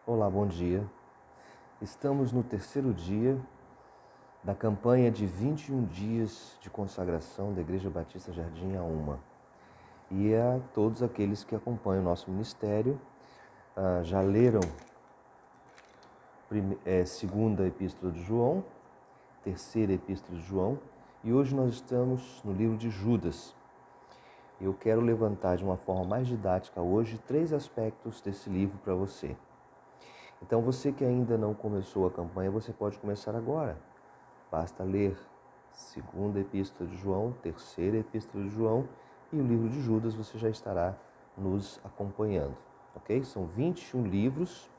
Olá, bom dia. Estamos no terceiro dia da campanha de 21 dias de consagração da Igreja Batista Jardim Auma. E a todos aqueles que acompanham o nosso ministério, já leram segunda epístola de João, terceira epístola de João, e hoje nós estamos no livro de Judas. Eu quero levantar de uma forma mais didática hoje 3 aspectos desse livro para você. Então, você que ainda não começou a campanha, você pode começar agora. Basta ler segunda epístola de João, terceira epístola de João e o livro de Judas, você já estará nos acompanhando, ok? São 21 livros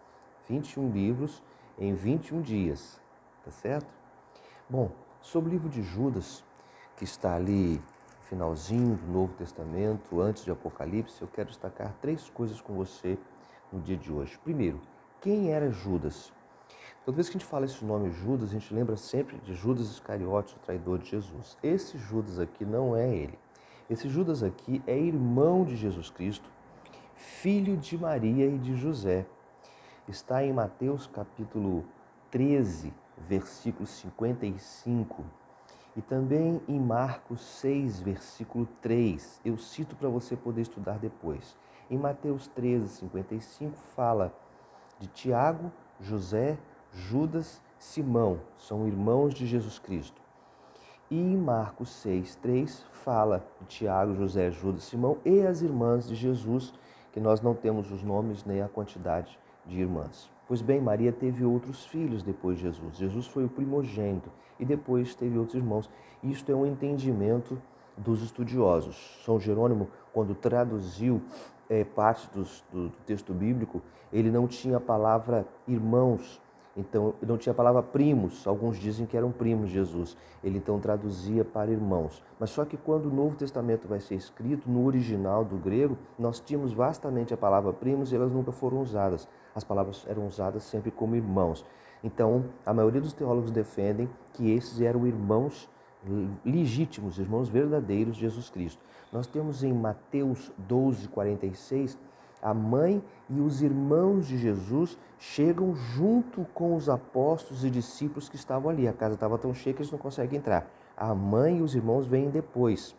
em 21 dias, tá certo? Bom, sobre o livro de Judas, que está ali no finalzinho do Novo Testamento, antes de Apocalipse, eu quero destacar 3 coisas com você no dia de hoje. Primeiro, quem era Judas? Toda vez que a gente fala esse nome Judas, a gente lembra sempre de Judas Iscariotes, o traidor de Jesus. Esse Judas aqui não é ele. Esse Judas aqui é irmão de Jesus Cristo, filho de Maria e de José. Está em Mateus capítulo 13, versículo 55. E também em Marcos 6, versículo 3. Eu cito para você poder estudar depois. Em Mateus 13, 55, fala de Tiago, José, Judas, Simão, são irmãos de Jesus Cristo. E em Marcos 6, 3, fala de Tiago, José, Judas, Simão e as irmãs de Jesus, que nós não temos os nomes nem a quantidade de irmãs. Pois bem, Maria teve outros filhos depois de Jesus. Jesus foi o primogênito e depois teve outros irmãos. Isto é um entendimento dos estudiosos. São Jerônimo, quando traduziu parte do texto bíblico, ele não tinha a palavra irmãos, então não tinha a palavra primos, alguns dizem que eram primos de Jesus, ele então traduzia para irmãos. Mas só que quando o Novo Testamento vai ser escrito, no original do grego, nós tínhamos vastamente a palavra primos e elas nunca foram usadas, as palavras eram usadas sempre como irmãos. Então, a maioria dos teólogos defendem que esses eram irmãos legítimos, irmãos verdadeiros de Jesus Cristo. Nós temos em Mateus 12, 46, a mãe e os irmãos de Jesus chegam junto com os apóstolos e discípulos que estavam ali. A casa estava tão cheia que eles não conseguem entrar. A mãe e os irmãos vêm depois.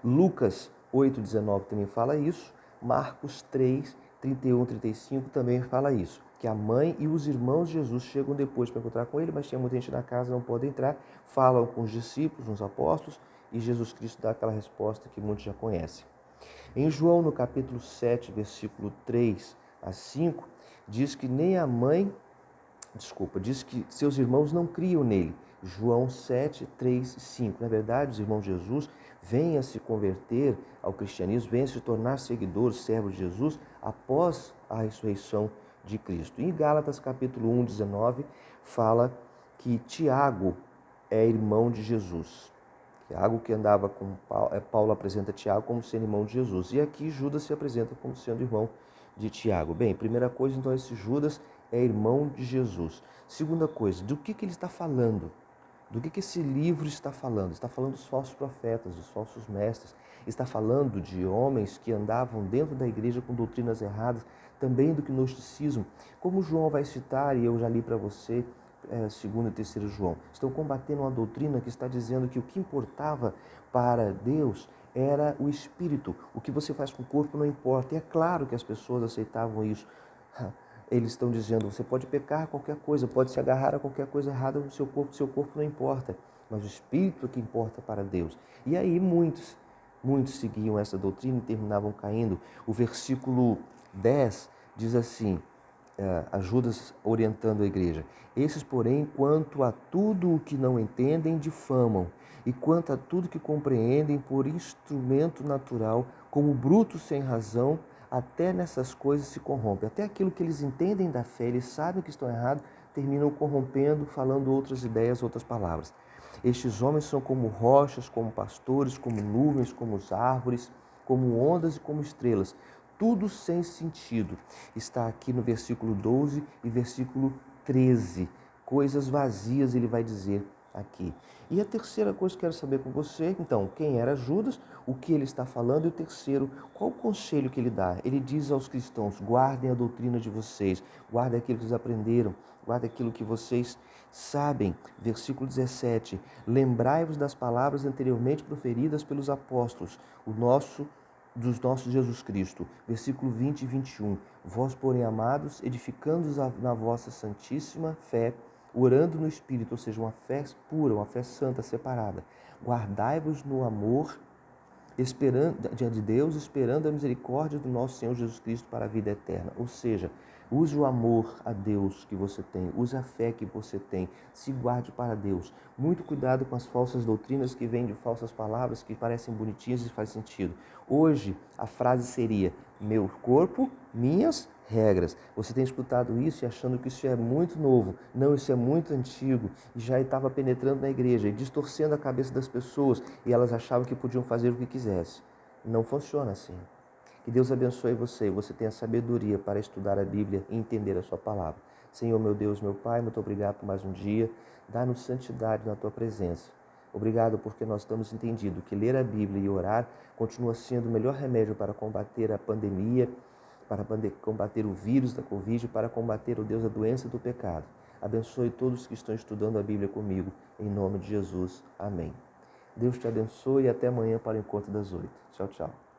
Lucas 8,19 também fala isso. Marcos 3, 31, 35 também fala isso. Que a mãe e os irmãos de Jesus chegam depois para encontrar com ele, mas tinha muita gente na casa, não pode entrar. Falam com os discípulos, os apóstolos, e Jesus Cristo dá aquela resposta que muitos já conhecem. Em João, no capítulo 7, versículo 3 a 5, diz que nem a mãe, diz que seus irmãos não criam nele. João 7, 3 e 5. Na verdade, os irmãos de Jesus vêm a se converter ao cristianismo, vêm a se tornar seguidores, servos de Jesus, após a ressurreição de Cristo. Em Gálatas, capítulo 1, 19, fala que Tiago é irmão de Jesus. Tiago que andava com Paulo apresenta Tiago como sendo irmão de Jesus. E aqui Judas se apresenta como sendo irmão de Tiago. Bem, primeira coisa, então, esse Judas é irmão de Jesus. Segunda coisa, do que ele está falando? Do que esse livro está falando? Está falando dos falsos profetas, dos falsos mestres. Está falando de homens que andavam dentro da igreja com doutrinas erradas, também do gnosticismo. Como João vai citar, e eu já li para você, 2º e 3º João, estão combatendo uma doutrina que está dizendo que o que importava para Deus era o espírito. O que você faz com o corpo não importa. E é claro que as pessoas aceitavam isso. Eles estão dizendo, você pode pecar qualquer coisa, pode se agarrar a qualquer coisa errada no seu corpo não importa. Mas o espírito é que importa para Deus. E aí muitos seguiam essa doutrina e terminavam caindo. O versículo 10 diz assim, a Judas orientando a igreja. Esses, porém, quanto a tudo o que não entendem, difamam, e quanto a tudo que compreendem por instrumento natural, como brutos sem razão, até nessas coisas se corrompem. Até aquilo que eles entendem da fé, eles sabem que estão errados, terminam corrompendo, falando outras ideias, outras palavras. Estes homens são como rochas, como pastores, como nuvens, como árvores, como ondas e como estrelas. Tudo sem sentido. Está aqui no versículo 12 e versículo 13. Coisas vazias, ele vai dizer aqui. E a terceira coisa que eu quero saber com você, então, quem era Judas, o que ele está falando, e o terceiro, qual o conselho que ele dá? Ele diz aos cristãos: guardem a doutrina de vocês, guardem aquilo que vocês aprenderam, guardem aquilo que vocês sabem. Versículo 17: lembrai-vos das palavras anteriormente proferidas pelos apóstolos, dos nossos Jesus Cristo. Versículo 20 e 21: vós, porém, amados, edificando-os na vossa santíssima fé, orando no Espírito, ou seja, uma fé pura, uma fé santa, separada. Guardai-vos no amor, esperando diante de Deus, esperando a misericórdia do nosso Senhor Jesus Cristo para a vida eterna. Ou seja, use o amor a Deus que você tem, use a fé que você tem, se guarde para Deus. Muito cuidado com as falsas doutrinas que vêm de falsas palavras que parecem bonitinhas e faz sentido. Hoje, a frase seria: meu corpo, minhas regras. Você tem escutado isso e achando que isso é muito novo. Não, isso é muito antigo e já estava penetrando na igreja e distorcendo a cabeça das pessoas e elas achavam que podiam fazer o que quisessem. Não funciona assim. Que Deus abençoe você e você tenha sabedoria para estudar a Bíblia e entender a sua palavra. Senhor, meu Deus, meu Pai, muito obrigado por mais um dia. Dá-nos santidade na tua presença. Obrigado porque nós estamos entendido que ler a Bíblia e orar continua sendo o melhor remédio para combater a pandemia, para combater o vírus da Covid, para combater, ó Deus, a doença do pecado. Abençoe todos que estão estudando a Bíblia comigo, em nome de Jesus. Amém. Deus te abençoe e até amanhã para o encontro das 8. Tchau, tchau.